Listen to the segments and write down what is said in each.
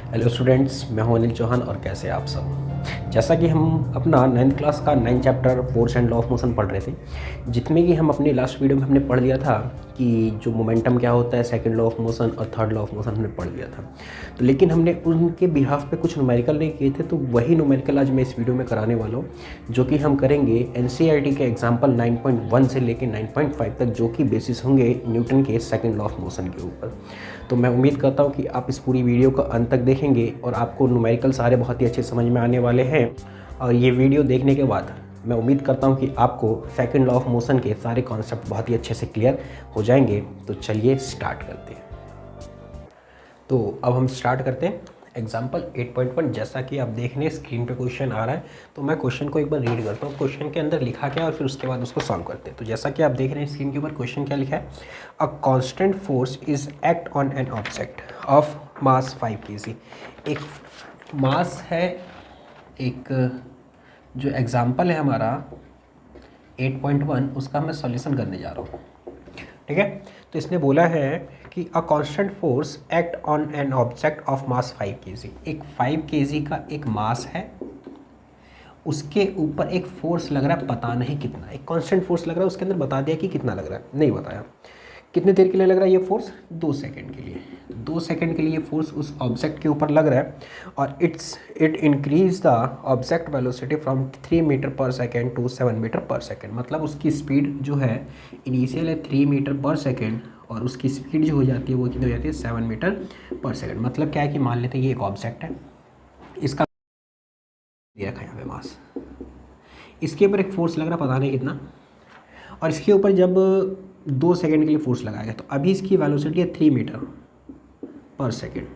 Hello students, मैं हूं अनिल चौहान और कैसे आप सब। जैसा कि हम अपना 9th क्लास का 9 chapter force and law of motion पढ़ रहे थे, जितने कि हम अपने लास्ट वीडियो में हमने पढ़ लिया था कि जो मोमेंटम क्या होता है, सेकंड लॉ ऑफ मोशन और थर्ड लॉ ऑफ मोशन हमने पढ़ लिया था। तो लेकिन हमने उनके बिहाफ पे कुछ न्यूमेरिकल नहीं किए थे, तो वही न्यूमेरिकल आज मैं इस वीडियो में कराने वाला हूँ, जो कि हम करेंगे एनसीईआरटी के एग्जाम्पल 9.1 से लेकर 9.5 तक, जो कि बेसिस होंगे न्यूटन के सेकंड लॉ ऑफ मोशन के ऊपर। तो मैं उम्मीद करता हूँ कि आप इस पूरी वीडियो को अंत तक देखेंगे और आपको न्यूमेरिकल सारे बहुत ही अच्छे समझ में आने वाले हैं। और ये वीडियो देखने के बाद मैं उम्मीद करता हूँ कि आपको सेकंड लॉ ऑफ मोशन के सारे कॉन्सेप्ट बहुत ही अच्छे से क्लियर हो जाएंगे। तो चलिए स्टार्ट करते हैं। तो अब हम स्टार्ट करते हैं एग्जाम्पल 8.1। जैसा कि आप देख रहे हैं स्क्रीन पे क्वेश्चन आ रहा है, तो मैं क्वेश्चन को एक बार रीड करता हूँ, क्वेश्चन के अंदर लिखा क्या और फिर उसके बाद उसको सॉल्व करते हैं। तो जैसा कि आप देख रहे हैं स्क्रीन के ऊपर क्वेश्चन क्या लिखा है, a constant force is act on an object of mass 5 kg। एक मास है, एक जो एग्जाम्पल है हमारा 8.1, उसका मैं सॉल्यूशन करने जा रहा हूँ। ठीक है, तो इसने बोला है कि a constant force act on an object of mass 5 kg। एक 5 kg का एक मास है, उसके ऊपर एक फोर्स लग रहा है, पता नहीं कितना। एक कांस्टेंट फोर्स लग रहा है, उसके अंदर बता दिया कि कितना लग रहा है, नहीं बताया। कितने देर के लिए लग रहा है ये फोर्स? 2 सेकंड के लिए। 2 सेकंड के लिए ये फोर्स उस ऑब्जेक्ट के ऊपर लग रहा है और it increase the object velocity from 3 meter per second to 7 meter per second. मतलब उसकी स्पीड जो है इनिशियल है 3 मीटर पर सेकेंड और उसकी स्पीड जो हो जाती है वो कितनी हो जाती है 7 मीटर पर सेकेंड। मतलब क्या है कि मान लेते हैं ये एक ऑब्जेक्ट है, इसका दे रखा है यहाँ पे मास, इसके ऊपर एक फोर्स लग रहा है पता नहीं कितना, और इसके ऊपर जब 2 सेकंड के लिए फोर्स लगाएगा तो अभी इसकी वेलोसिटी है 3 मीटर पर सेकंड,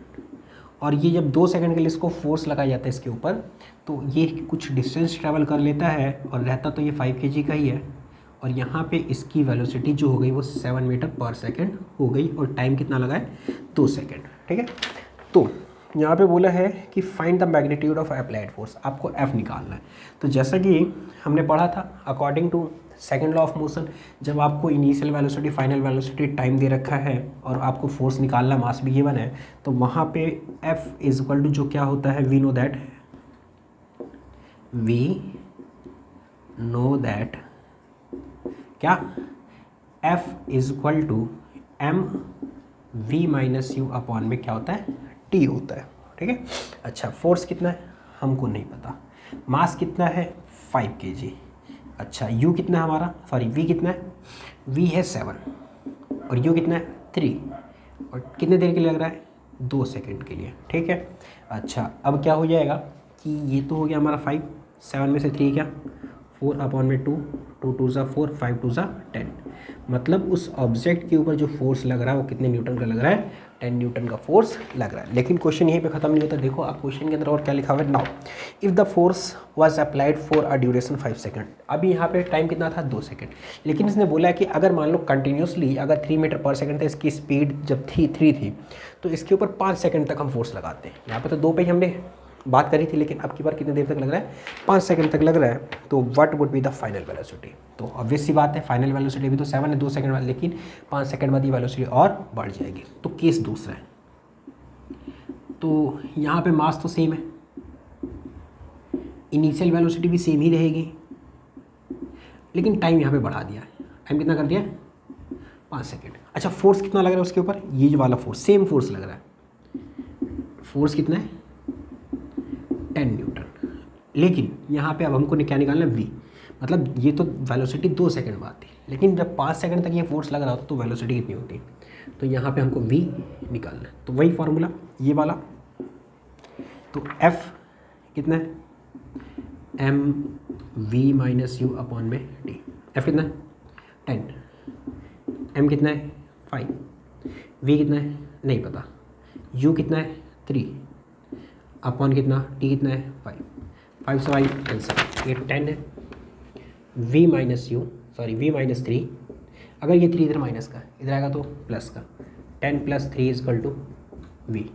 और ये जब 2 सेकंड के लिए इसको फोर्स लगाया जाता है इसके ऊपर, तो ये कुछ डिस्टेंस ट्रैवल कर लेता है और रहता तो ये 5 kg का ही है, और यहाँ पे इसकी वेलोसिटी जो हो गई वो 7 मीटर पर सेकंड हो गई, और टाइम कितना लगा है 2 सेकंड। ठीक है, तो यहाँ पे बोला है कि find the magnitude of applied force, आपको एफ निकालना है। तो जैसा कि हमने पढ़ा था according to second law of motion, जब आपको initial velocity, final velocity, time दे रखा है और आपको फोर्स निकालना, मास भी गिवन है, तो वहाँ पे एफ इज इक्वल टू जो क्या होता है, वी नो दैट क्या, F is equal to M we minus you upon में क्या होता है, टी होता है। ठीक है, अच्छा फोर्स कितना है हमको नहीं पता, मास कितना है 5 kg, अच्छा यू कितना है हमारा, सॉरी वी कितना है, वी है 7 और यू कितना है 3, और कितने देर के लिए लग रहा है 2 सेकंड के लिए। ठीक है, अच्छा अब क्या हो जाएगा कि ये तो हो गया हमारा 5, 7 में से 3 क्या 4 अपॉन में 2, 2 2 ज़ा 4, 5 2 ज़ा 10। मतलब उस ऑब्जेक्ट के ऊपर जो फोर्स लग रहा है वो कितने न्यूटन का लग रहा है, 10 न्यूटन का फोर्स लग रहा है। लेकिन क्वेश्चन यहीं पे ख़त्म नहीं होता। देखो आप क्वेश्चन के अंदर और क्या लिखा हुआ है, now if the force was applied for a duration 5 second. अभी यहाँ पे टाइम कितना था 2 सेकंड, लेकिन इसने बोला है कि अगर मान लो कंटिन्यूसली अगर 3 मीटर पर सेकंड था, इसकी स्पीड जब थी 3 थी, तो इसके ऊपर 5 सेकंड तक हम फोर्स लगाते हैं। यहाँ पे तो 2 पे ही हमने बात करी थी, लेकिन अब की बार कितनी देर तक लग रहा है, 5 सेकंड तक लग रहा है। तो what would be the final velocity? तो ऑब्वियस सी बात है, फाइनल वेलोसिटी भी तो 7 है 2 सेकंड बाद, लेकिन 5 सेकंड बाद ये वेलोसिटी और बढ़ जाएगी। तो केस दूसरा है, तो यहाँ पे मास तो सेम है, इनिशियल वेलोसिटी भी सेम ही रहेगी, लेकिन टाइम यहाँ पे बढ़ा दिया है। टाइम कितना कर दिया है 5 सेकंड। अच्छा फोर्स कितना लग रहा है उसके ऊपर, ये जो वाला फोर्स सेम फोर्स लग रहा है, फोर्स कितना है 10 न्यूटन। लेकिन यहाँ पे अब हमको क्या निकालना है, वी, मतलब ये तो वेलोसिटी 2 सेकंड बाद थी, लेकिन जब 5 सेकंड तक ये फोर्स लग रहा होता तो वेलोसिटी कितनी होती है, तो यहाँ पे हमको वी निकालना है। तो वही फार्मूला ये वाला, तो एफ कितना है M we minus you upon में डी। एफ कितना है 10, एम कितना है 5, वी कितना है नहीं पता, यू कितना है 3 अपॉन कितना, टी कितना है 5, 5 से 5 आंसर ये 10 है। V minus U, sorry V minus 3, अगर ये 3 इधर माइनस का इधर आएगा तो प्लस का, 10 plus 3 is equal to V,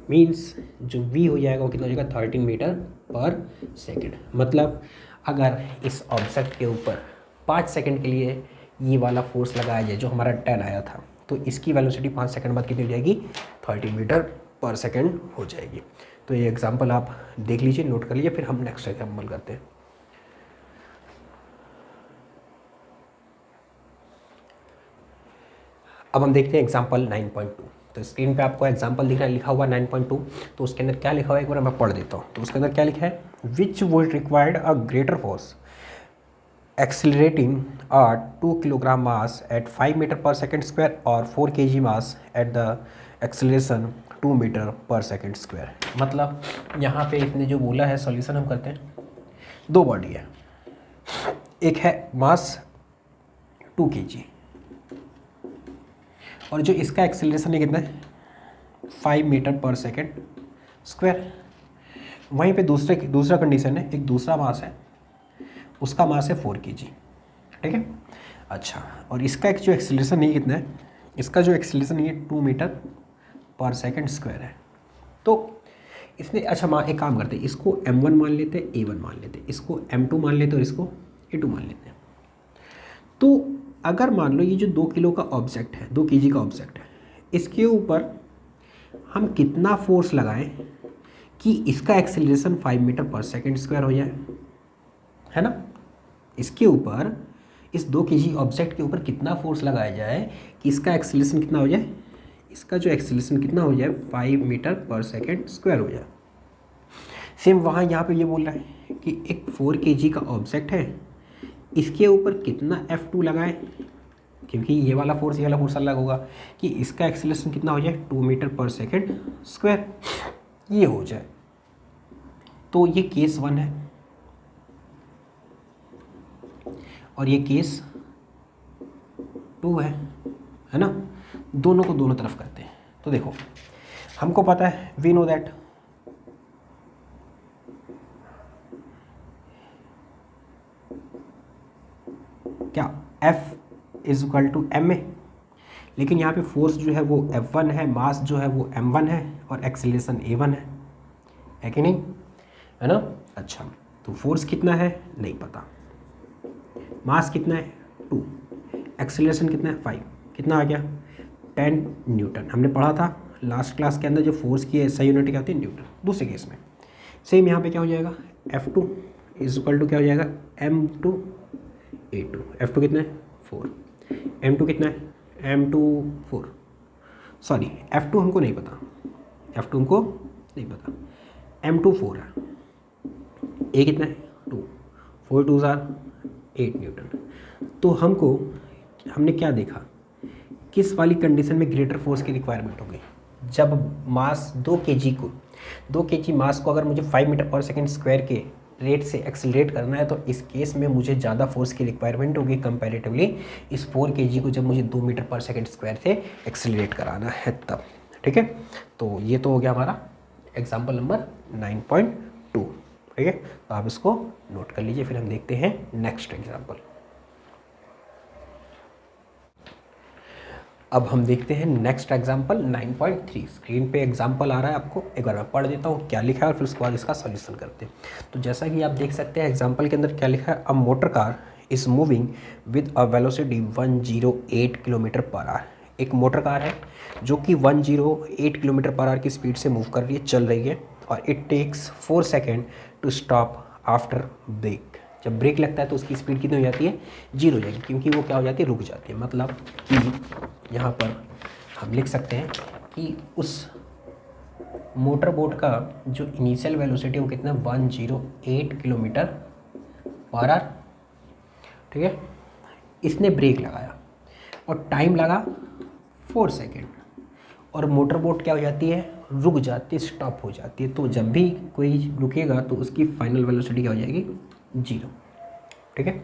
means जो v हो जाएगा वो कितना हो जाएगा 13 मीटर पर सेकंड। मतलब अगर इस ऑब्जेक्ट के ऊपर 5 सेकंड के लिए ये वाला फोर्स लगाया जाए जो हमारा 10 आया था, तो इसकी वेलोसिटी 5 सेकंड बाद कितनी हो जाएगी 13 मीटर पर सेकेंड हो जाएगी। तो ये एग्जाम्पल आप देख लीजिए, नोट कर लीजिए, फिर हम नेक्स्ट एग्जाम्पल करते हैं। अब हम देखते हैं एग्जाम्पल 9.2। तो स्क्रीन पे आपको एग्जाम्पल दिख रहा है, लिखा हुआ 9.2। तो उसके अंदर क्या लिखा हुआ है एक बार मैं पढ़ देता हूँ। तो उसके अंदर क्या लिखा है, which would required a greater force accelerating a 2 kilogram mass at 5 metre per second square और 4 kg mass at the acceleration 2 metre per second square. मतलब यहाँ पे इसने जो बोला है, सॉल्यूशन हम करते हैं। दो बॉडी है, एक है मास 2 kg और जो इसका एक्सेलरेशन है कितना है 5 मीटर पर सेकेंड स्क्वायर। वहीं पे दूसरा कंडीशन है, एक दूसरा मास है, उसका मास है 4 kg, ठीक है। अच्छा, और इसका एक जो एक्सेलरेशन है कितना है, इसका जो एक्सेलरेशन है 2 मीटर पर सेकेंड स्क्वायर है। तो इसने अच्छा एक काम करते हैं, इसको m1 मान लेते हैं, a1 मान लेते हैं, इसको m2 मान लेते हैं और इसको a2 मान लेते हैं। तो अगर मान लो ये जो 2 किलो का ऑब्जेक्ट है, 2 kg का ऑब्जेक्ट है, इसके ऊपर हम कितना फोर्स लगाएं कि इसका acceleration 5 metre per second square हो जाए, है ना। इसके ऊपर, इस 2 kg ऑब्जेक्ट के ऊपर कितना फोर्स लगाया जाए कि इसका एक्सेलरेशन कितना हो जाए, इसका जो एक्सेलरेशन कितना हो जाए 5 मीटर पर सेकेंड स्क्वायर हो जाए। सेम वहाँ यहाँ पे ये बोल रहा है कि एक 4 kg का ऑब्जेक्ट है, इसके ऊपर कितना F2 लगाएं, क्योंकि ये वाला फोर्स अलग होगा, कि इसका एक्सेलरेशन कितना हो जाए 2 मीटर पर सेकेंड स्क्वायर ये हो जाए। तो ये केस 1 है और ये केस 2 है ना। दोनों को दोनों तरफ करते हैं। तो देखो, हमको पता है, वी नो दैट क्या F is equal to ma, लेकिन यहाँ पे फोर्स जो है वो F1 है, मास जो है वो m1 है और एक्सेलरेशन a1 है कि नहीं, है ना। अच्छा, तो फोर्स कितना है नहीं पता, मास कितना है 2, एक्सेलरेशन कितना है 5, कितना आ गया 10 न्यूटन। हमने पढ़ा था लास्ट क्लास के अंदर, जो फोर्स की SI यूनिट क्या होती है न्यूटन। दूसरे केस में सेम यहाँ पे क्या हो जाएगा, F2 इज इक्वल टू क्या हो जाएगा m2 a2। F2 कितना है 4, m2 कितना है m2 4, सॉरी F2 हमको नहीं पता, F2 हमको नहीं पता, m2 4 है, a कितना है 2, 4 2 8 न्यूटन। तो हमने क्या देखा, किस वाली कंडीशन में ग्रेटर फोर्स की रिक्वायरमेंट हो गई, जब मास 2 kg मास को अगर मुझे 5 मीटर पर सेकेंड स्क्वायर के रेट से एक्सेलरेट करना है, तो इस केस में मुझे ज़्यादा फोर्स की रिक्वायरमेंट होगी कंपैरेटिवली इस 4 kg को जब मुझे 2 मीटर पर सेकेंड स्क्वायर से एक्सेलरेट कराना है तब, ठीक है। तो ये तो हो गया हमारा एग्जाम्पल नंबर 9.2, ठीक है। तो आप इसको नोट कर लीजिए, फिर हम देखते हैं नेक्स्ट एग्जाम्पल। अब हम देखते हैं नेक्स्ट एग्जाम्पल 9.3। स्क्रीन पे एग्जाम्पल आ रहा है आपको, एक बार मैं पढ़ देता हूँ क्या लिखा है और फिर उसके बाद इसका सॉल्यूशन करते हैं। तो जैसा कि आप देख सकते हैं एग्जाम्पल के अंदर क्या लिखा है, a motor car is moving with a velocity 108 kilometre per hour. एक मोटर कार है जो कि 108 किलोमीटर पर आवर की स्पीड से मूव कर रही है, चल रही है, और it takes 4 second to stop after brake. जब ब्रेक लगता है तो उसकी स्पीड कितनी हो जाती है 0 हो जाएगी, क्योंकि वो क्या हो जाती है रुक जाती है। मतलब कि यहाँ पर हम लिख सकते हैं कि उस मोटर बोट का जो इनिशियल वेलोसिटी वो कितना 108 किलोमीटर पर आवर, ठीक है। इसने ब्रेक लगाया और टाइम लगा 4 सेकेंड, और मोटर बोट क्या हो जाती है रुक जाती है, स्टॉप हो जाती है। तो जब भी कोई रुकेगा तो उसकी फाइनल वेलोसिटी क्या हो जाएगी 0, ठीक है।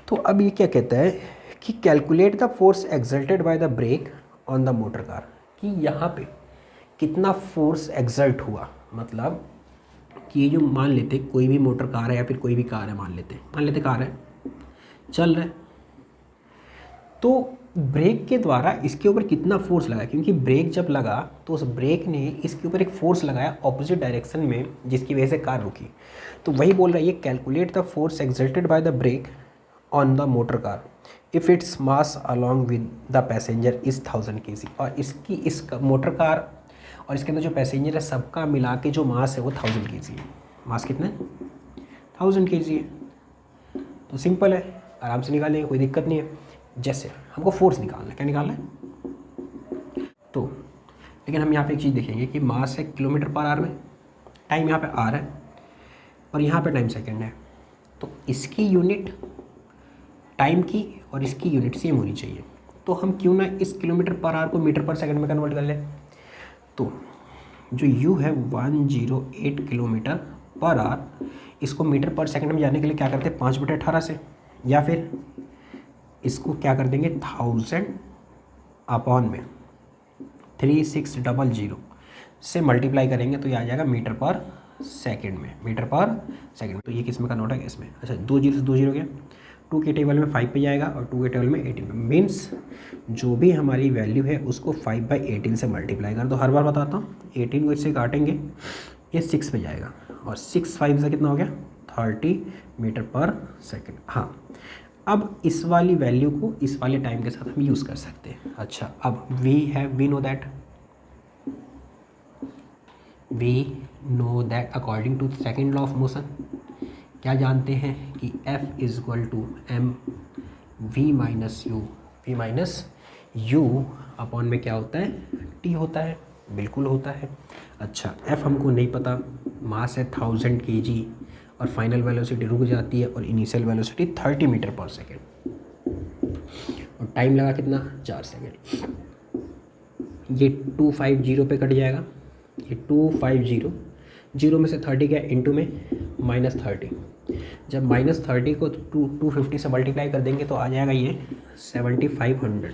तो अब ये क्या कहता है कि calculate the force exerted by the brake on the motor car, कि यहाँ पे कितना फोर्स एक्सल्ट हुआ। मतलब कि ये जो मान लेते कोई भी मोटर कार है या फिर कोई भी कार है, मान लेते कार है, चल रहा है, तो ब्रेक के द्वारा इसके ऊपर कितना फोर्स लगा, क्योंकि ब्रेक जब लगा तो उस ब्रेक ने इसके ऊपर एक फोर्स लगाया ऑपोजिट डायरेक्शन में, जिसकी वजह से कार रुकी। तो वही बोल रहा है ये, calculate the force exerted by the brake on the motor car if its mass along with the passenger is 1000 kg। और इस मोटर कार और इसके अंदर जो पैसेंजर है सबका मिला के जो मास है वो 1000 kg है। मास कितना है? 1000 kg है। तो सिंपल है, आराम से निकालेंगे, कोई दिक्कत नहीं है। जैसे हमको फोर्स निकालना है, क्या निकालना है? तो लेकिन हम यहाँ पे एक चीज़ देखेंगे कि मास है किलोमीटर पर आवर में, टाइम यहाँ पे आर है और यहाँ पे टाइम सेकंड है। तो इसकी यूनिट टाइम की और इसकी यूनिट सेम होनी चाहिए। तो हम क्यों ना इस किलोमीटर पर आवर को मीटर पर सेकंड में कन्वर्ट कर लें। तो जो यू है 108 किलोमीटर पर आवर, इसको मीटर पर सेकंड में जाने के लिए क्या करते हैं 5/18 से, या फिर इसको क्या कर देंगे 1000 अपॉन में 3600 से मल्टीप्लाई करेंगे तो ये आ जाएगा मीटर पर सेकंड में, मीटर पर सेकंड। तो ये किस में कन्वर्ट है? इसमें। अच्छा, 2 0 से 2 0 गया, 2 के टेबल में 5 पे जाएगा और 2 के टेबल में 18 में। मीन्स जो भी हमारी वैल्यू है उसको 5/18 से मल्टीप्लाई कर दो। हर बार बताता हूँ, 18 को इससे काटेंगे ये 6 पे जाएगा और 6 5 से कितना हो गया 30 मीटर पर सेकंड। हाँ, अब इस वाली वैल्यू को इस वाले टाइम के साथ हम यूज़ कर सकते हैं। अच्छा, अब we know that according to second law of motion क्या जानते हैं कि F is equal to M we minus you upon में क्या होता है? T होता है, बिल्कुल होता है। अच्छा, F हमको नहीं पता, मास है 1000 kg और फाइनल वेलोसिटी रुक जाती है और initial velocity 30 metre per second और टाइम लगा कितना 4 सेकेंड। ये 250 पे कट जाएगा, ये 250 जीरो में से 30 गया इंटू में -30। जब -30 को 250 से मल्टीप्लाई कर देंगे तो आ जाएगा ये 7500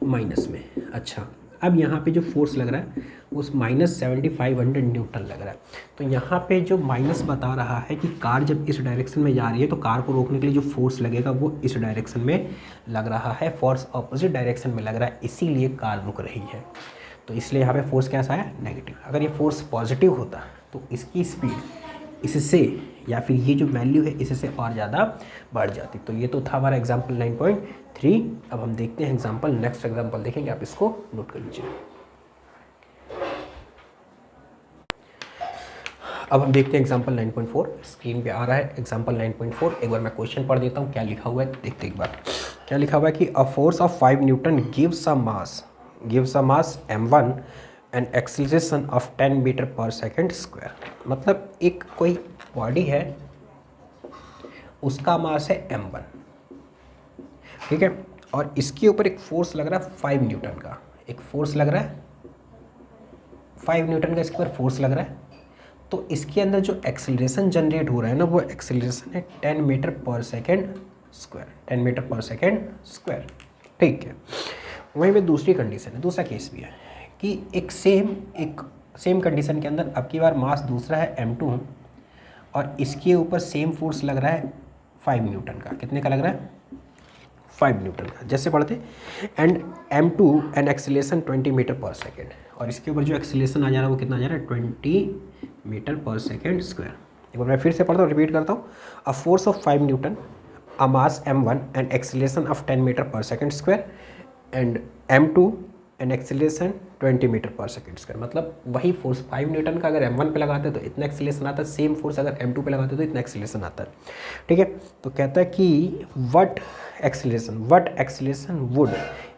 माइनस में। अच्छा, अब यहाँ पे जो फोर्स लग रहा है उस -7500 न्यूटन लग रहा है। तो यहाँ पे जो माइनस बता रहा है कि कार जब इस डायरेक्शन में जा रही है तो कार को रोकने के लिए जो फोर्स लगेगा वो इस डायरेक्शन में लग रहा है, फोर्स ऑपोजिट डायरेक्शन में लग रहा है, इसीलिए कार रुक रही है। तो इसलिए यहाँ पे फोर्स कैसा है? नेगेटिव। अगर ये फोर्स पॉजिटिव होता तो इसकी स्पीड इससे या फिर ये जो वैल्यू है इससे और ज़्यादा बढ़ जाती। तो ये तो था हमारा एग्जाम्पल 9.3। अब हम देखते हैं एग्जाम्पल, नेक्स्ट एग्जाम्पल देखेंगे, आप इसको नोट कर लीजिए। अब हम देखते हैं एग्जाम्पल 9.4, स्क्रीन पे आ रहा है एग्जाम्पल 9.4। एक बार मैं क्वेश्चन पढ़ देता हूँ क्या लिखा हुआ है, देखते एक बार। क्या लिखा हुआ है कि a force of 5 newton gives a mass m1 and acceleration of 10 metre per second square. मतलब एक कोई बॉडी है, उसका मास है m1, ठीक है, और इसके ऊपर एक फोर्स लग रहा है 5 न्यूटन का, एक फोर्स लग रहा है 5 न्यूटन का इसके ऊपर फोर्स लग रहा है। तो इसके अंदर जो एक्सीलरेशन जनरेट हो रहा है ना, वो एक्सीलरेशन है 10 metre per second square, 10 metre per second square, ठीक है। वहीं पे दूसरी कंडीशन है, दूसरा केस भी है कि एक सेम कंडीशन के अंदर अब की बार मास दूसरा है m2 और इसके ऊपर सेम फोर्स लग रहा है 5 न्यूटन का। कितने का लग रहा है? 5 न्यूटन का। जैसे पढ़ते and m2 and acceleration 20 metre per second, और इसके ऊपर जो एक्सीलरेशन आ जा रहा है वो कितना आ जा रहा है 20 मीटर पर सेकेंड स्क्वायर। एक बार मैं फिर से पढ़ता हूँ, रिपीट करता हूँ। A force of 5 newton, a mass m1 and acceleration of 10 metre per second square and m2 and acceleration 20 metre per second square. मतलब वही फोर्स 5 न्यूटन का अगर m1 पे लगाते तो इतना एक्सीलरेशन आता है, सेम फोर्स अगर m2 पे लगाते तो इतना एक्सीलरेशन आता है, ठीक है। तो कहता है कि what acceleration would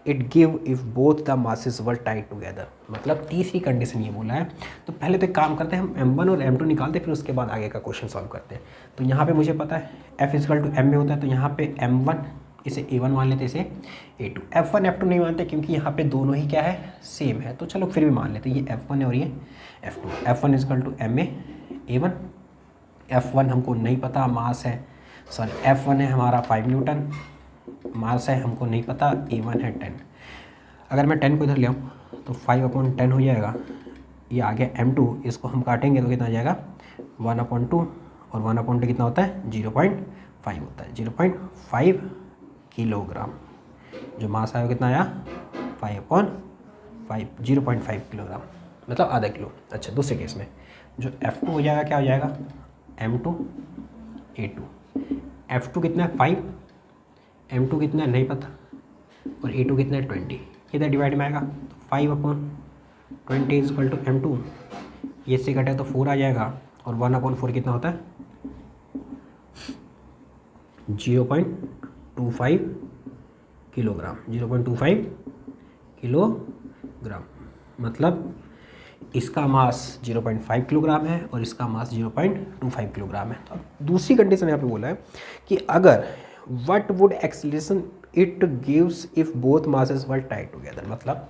it give if both the masses were tied together. मतलब तीसरी कंडीशन ये बोला है। तो पहले तो एक काम करते हैं, हम m1 और m2 निकालते हैं, फिर उसके बाद आगे का क्वेश्चन सॉल्व करते हैं। तो यहाँ पे मुझे पता है F इक्वल टू m में होता है, तो यहाँ पे m1 इसे a1 मान लेते, इसे a2। f1 f2 नहीं मानते क्योंकि यहाँ पे दोनों ही क्या है, सेम है, तो चलो फिर भी मान लेते, ये f1 है और ये f2। f1 equal to m में a1, f1 हमको नहीं पता, मास है, सॉरी f1 है हमारा 5 न्यूटन, मास है हमको नहीं पता, a1 है 10। अगर मैं 10 को इधर ले आऊँ तो 5/10 हो जाएगा। ये आ गया m2, इसको हम काटेंगे तो कितना आ जाएगा 1/2, और 1/2 कितना होता है 0.5 होता है, 0.5 किलोग्राम। जो मास आया कितना आया 5/5, 0.5 किलोग्राम, मतलब आधा किलो। अच्छा, दूसरे केस में जो F2 हो जाएगा क्या हो जाएगा m2 a2। F2 कितना है 5, m2 कितना है नहीं पता, और a2 कितना है 20। कितना डिवाइड में आएगा तो 5/5 20 इज इक्वल टू m2, ये से कटे तो 4 आ जाएगा, और 1/4 कितना होता है 0.25 किलोग्राम, 0.25 किलोग्राम। मतलब इसका मास 0.5 किलोग्राम है और इसका मास 0.25 किलोग्राम है। तो अब दूसरी कंडीशन यहाँ पे बोला है कि अगर what would acceleration it gives if both masses were tied together, मतलब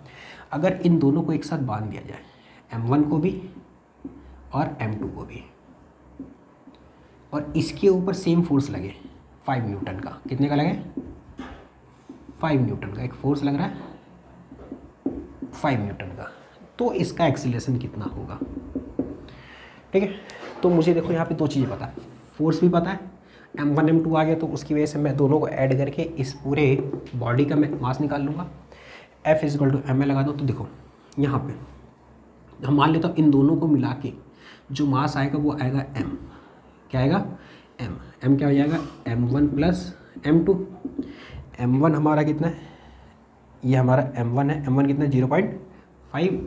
अगर इन दोनों को एक साथ बांध दिया जाए, m1 को भी और m2 को भी, और इसके ऊपर सेम फोर्स लगे 5 न्यूटन का, कितने का लगे 5 न्यूटन का एक फोर्स लग रहा है 5 न्यूटन का, तो इसका एक्सीलरेशन कितना होगा। ठीक है, तो मुझे देखो यहाँ पे दो चीज़ें पता है, फोर्स भी पता है, m1 m2 आ गया, तो उसकी वजह से मैं दोनों को ऐड करके इस पूरे बॉडी का मैं मास निकाल लूँगा। F is equal to ma लगा दो, तो देखो यहाँ पे हम मान लेते हो इन दोनों को मिला के जो मास आएगा वो आएगा m, क्या आएगा m क्या हो जाएगा m1 प्लस m2। m1 हमारा कितना है, ये हमारा m1 है, m1 कितना है 0.5,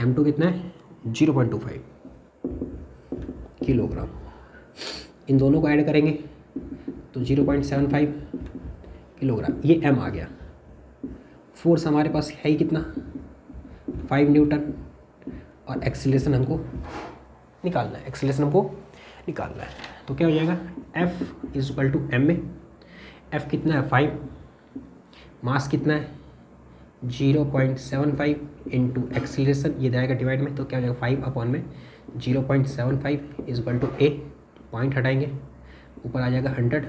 m2 कितना है 0.25 किलोग्राम। इन दोनों को ऐड करेंगे तो 0.75 किलोग्राम, ये m आ गया। फोर्स हमारे पास है ही कितना 5 न्यूटन, और एक्सीलरेशन हमको निकालना है, तो क्या हो जाएगा F is equal to m में F कितना है 5, मास कितना है 0.75 इंटू एक्सीलरेशन, ये जाएगा डिवाइड में, तो क्या हो जाएगा 5/0.75 is equal to a, point हटाएंगे ऊपर आ जाएगा 100,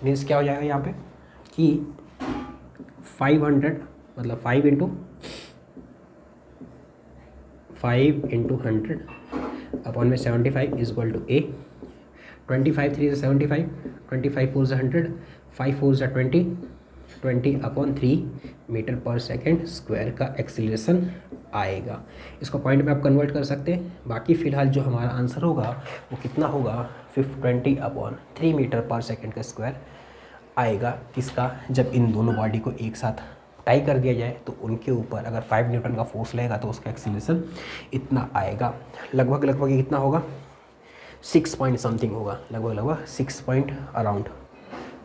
मीन्स क्या हो जाएगा यहाँ पे कि 500 मतलब 5 इंटू 100 अपॉन में 75 इज इक्वल टू a। 25 3 से 75, 25 4 से 100, 5 4 से 20, 20 upon 3 meter per second square का एक्सीलरेशन आएगा। इसको पॉइंट में आप कन्वर्ट कर सकते हैं। बाकी फ़िलहाल जो हमारा आंसर होगा वो कितना होगा 20 अपॉन 3 मीटर पर सेकेंड का स्क्वायर आएगा। किसका, जब इन दोनों बॉडी को एक साथ टाई कर दिया जाए तो उनके ऊपर अगर 5 न्यूटन का फोर्स लगेगा तो उसका एक्सीलरेशन इतना आएगा। लगभग ये कितना होगा 6 पॉइंट समथिंग होगा, लगभग 6 पॉइंट अराउंड,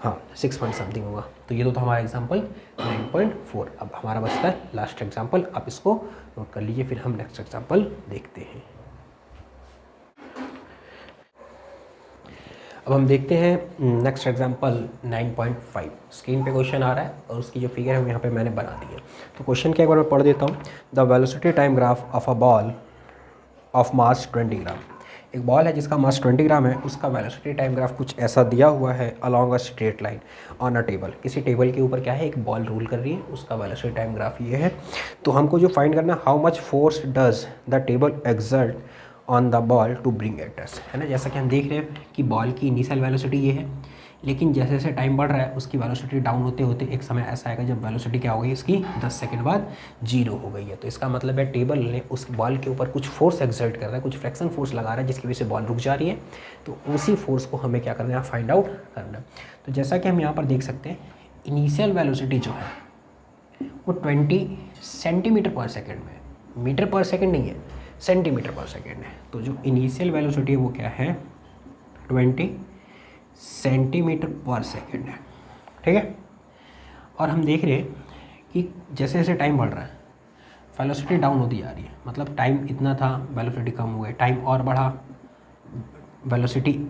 हाँ 6 पॉइंट समथिंग होगा। तो ये तो था हमारा एग्जाम्पल 9.4। अब हमारा बचता है लास्ट एग्जाम्पल, आप इसको नोट कर लीजिए, फिर हम नेक्स्ट एग्जाम्पल देखते हैं। अब हम देखते हैं नेक्स्ट एग्जाम्पल 9.5। स्क्रीन पे क्वेश्चन आ रहा है और उसकी जो फिगर है वो यहाँ पे मैंने बना दी है। तो क्वेश्चन क्या एक बार मैं पढ़ देता हूँ। The velocity time graph of a ball of mass 20 ग्राम। एक बॉल है जिसका मास 20 ग्राम है, उसका वेलोसिटी टाइम ग्राफ कुछ ऐसा दिया हुआ है along a straight line on a table. किसी टेबल के ऊपर क्या है, एक बॉल रूल कर रही है, उसका वेलोसिटी टाइम ग्राफ ये है। तो हमको जो फाइंड करना, how much force does the table exert on the ball to bring it touch, है ना। जैसा कि हम देख रहे हैं कि बॉल की इनिशियल वेलोसिटी ये है, लेकिन जैसे जैसे टाइम बढ़ रहा है उसकी वेलोसिटी डाउन होते होते एक समय ऐसा आएगा जब वेलोसिटी क्या हो गई इसकी 10 सेकंड बाद 0 हो गई है। तो इसका मतलब है टेबल ने उस बॉल के ऊपर कुछ फोर्स एक्सर्ट कर रहा है, कुछ फ्रैक्शन फोर्स लगा रहा है जिसकी वजह से बॉल रुक जा रही है। तो उसी फोर्स को हमें क्या करना है, फाइंड आउट करना है। तो जैसा कि हम यहाँ पर देख सकते हैं इनिशियल वेलोसिटी जो है वो 20 सेंटीमीटर पर सेकेंड में, मीटर पर सेकेंड नहीं है, सेंटीमीटर पर सेकेंड है। तो जो इनिशियल वेलोसिटी है वो क्या है 20 सेंटीमीटर पर सेकेंड है, ठीक है। और हम देख रहे हैं कि जैसे जैसे टाइम बढ़ रहा है वेलोसिटी डाउन होती जा रही है, मतलब टाइम इतना था वेलोसिटी कम हो गई, टाइम और बढ़ा वेलोसिटी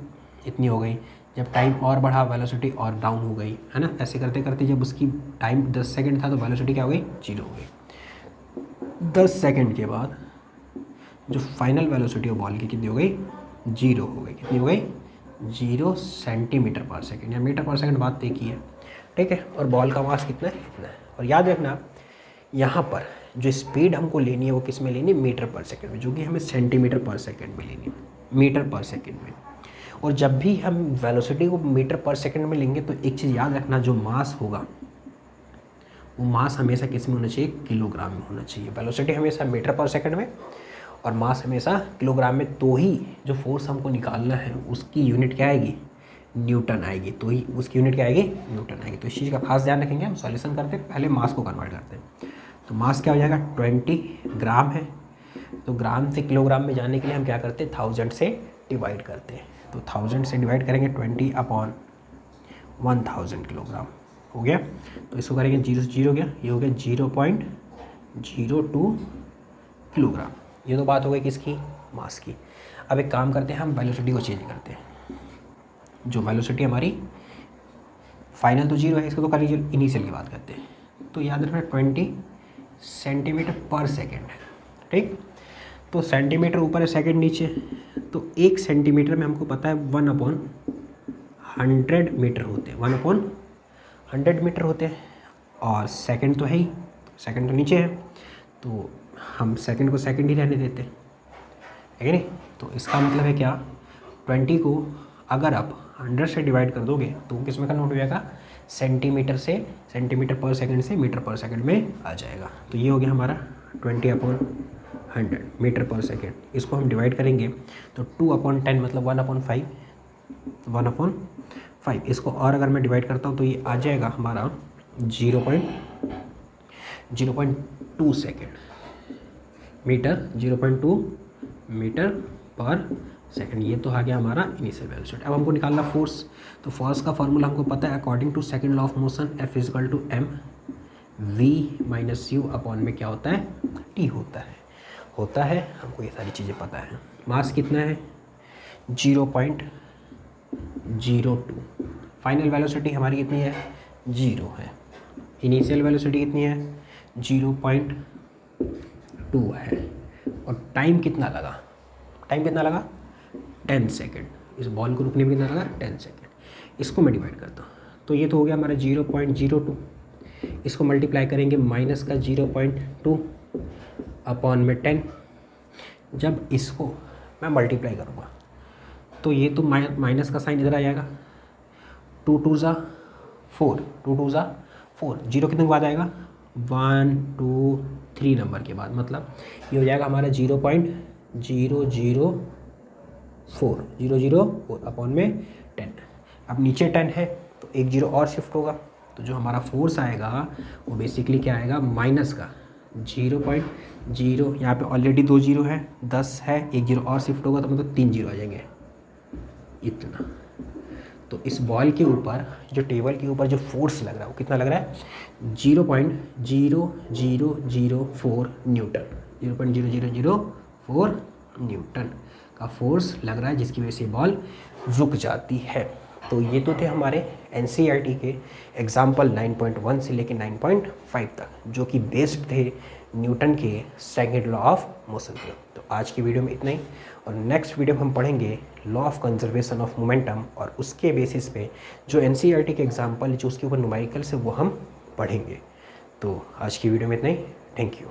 इतनी हो गई, जब टाइम और बढ़ा वेलोसिटी और डाउन हो गई, है ना। ऐसे करते करते जब उसकी टाइम 10 सेकंड था तो वेलोसिटी क्या हो गई 0 हो गई। 10 सेकंड के बाद जो फाइनल वेलोसिटी ऑफ बॉल की कितनी हो गई 0 हो गई। कितनी हो गई 0 सेंटीमीटर पर सेकेंड या मीटर पर सेकेंड, बात तय की है, ठीक है। और बॉल का मास कितना है, इतना है। और याद रखना यहाँ पर जो स्पीड हमको लेनी है वो किस में लेनी है, मीटर पर सेकेंड में, जो कि हमें सेंटीमीटर पर सेकेंड में लेनी है, मीटर पर सेकेंड में। और जब भी हम वेलोसिटी को मीटर पर सेकेंड में लेंगे तो एक चीज़ याद रखना, जो मास होगा वो मास हमेशा किस में होना चाहिए, किलोग्राम में होना चाहिए। वेलोसिटी हमेशा मीटर पर सेकेंड में और मास हमेशा किलोग्राम में, तो ही जो फोर्स हमको निकालना है उसकी यूनिट क्या आएगी, न्यूटन आएगी, तो ही उसकी यूनिट क्या आएगी, न्यूटन आएगी। तो इस चीज़ का खास ध्यान रखेंगे। हम सॉल्यूशन करते पहले मास को कन्वर्ट करते हैं। तो मास क्या हो जाएगा, 20 ग्राम है, तो ग्राम से किलोग्राम में जाने के लिए हम क्या करते हैं, 1000 से डिवाइड करते हैं। तो 1000 से डिवाइड करेंगे 20/1000 किलोग्राम हो गया। तो इसको करेंगे 0 से 0 हो गया, ये हो गया 0.02 किलोग्राम। ये तो बात हो गई किसकी, मास की। अब एक काम करते हैं, हम वेलोसिटी को चेंज करते हैं। जो वेलोसिटी हमारी फाइनल तो 0 है, इसको तो खाली इनिशियल की बात करते हैं। तो याद रखना 20 सेंटीमीटर पर सेकेंड, ठीक। तो सेंटीमीटर ऊपर है, सेकेंड नीचे, तो 1 सेंटीमीटर में हमको पता है 1/100 मीटर होते हैं, 1/100 मीटर होते हैं। और सेकंड तो है ही, सेकंड तो नीचे है, तो हम सेकंड को सेकंड ही रहने देते हैं, है कि नहीं। तो इसका मतलब है क्या, 20 को अगर आप 100 से डिवाइड कर दोगे तो किस में कन्वर्ट हो जाएगा, सेंटीमीटर से, सेंटीमीटर पर सेकंड से मीटर पर सेकंड में आ जाएगा। तो ये हो गया हमारा 20/100 मीटर पर सेकंड। इसको हम डिवाइड करेंगे तो 2/10 मतलब 1/5। इसको और अगर मैं डिवाइड करता हूँ तो ये आ जाएगा हमारा 0.2 सेकेंड मीटर, 0.2 मीटर पर सेकंड। ये तो आ गया हमारा इनिशियल वेलोसिटी। अब हमको निकालना फोर्स। तो फोर्स का फॉर्मूला हमको पता है, according to second law of motion, F = m v - u upon में क्या होता है, t होता है। हमको ये सारी चीज़ें पता है। मास कितना है, 0.02। फाइनल वेलोसिटी हमारी कितनी है, 0 है। इनिशियल वेलोसिटी कितनी है, 0.2 है। और टाइम कितना लगा, 10 सेकेंड। इस बॉल को रुकने में कितना लगा, 10 सेकेंड। इसको मैं डिवाइड करता हूँ, तो ये तो हो गया हमारा 0.02। इसको मल्टीप्लाई करेंगे माइनस का 0.2 अपॉन में 10। जब इसको मैं मल्टीप्लाई करूँगा तो ये तो माइनस का साइन इधर आ जाएगा, 2 2 ज़ा 4, 2 2 ज़ा 4। जीरो कितने के बाद आएगा, 1 2 3 नंबर के बाद, मतलब ये हो जाएगा हमारा 0.004 अपॉन में 10। अब नीचे 10 है तो एक जीरो और शिफ्ट होगा, तो जो हमारा फोर्स आएगा वो बेसिकली क्या आएगा, माइनस का 0.0। यहाँ पे ऑलरेडी 2 जीरो है, 10 है, एक जीरो और शिफ्ट होगा तो मतलब 3 जीरो आ जाएंगे, इतना। तो इस बॉल के ऊपर, जो टेबल के ऊपर जो फोर्स लग रहा है वो कितना लग रहा है, 0.0004 न्यूटन, 0.0004 न्यूटन का फोर्स लग रहा है, जिसकी वजह से बॉल रुक जाती है। तो ये तो थे हमारे एनसीईआरटी के एग्जाम्पल 9.1 से लेकर 9.5 तक, जो कि बेस्ड थे न्यूटन के सेकंड लॉ ऑफ मोशन पे। तो आज की वीडियो में इतना ही, और नेक्स्ट वीडियो में हम पढ़ेंगे law of conservation of momentum, और उसके बेसिस पे जो एनसीईआरटी के एग्जाम्पल जो उसके ऊपर न्यूमेरिकल्स है वो हम पढ़ेंगे। तो आज की वीडियो में इतना ही, थैंक यू।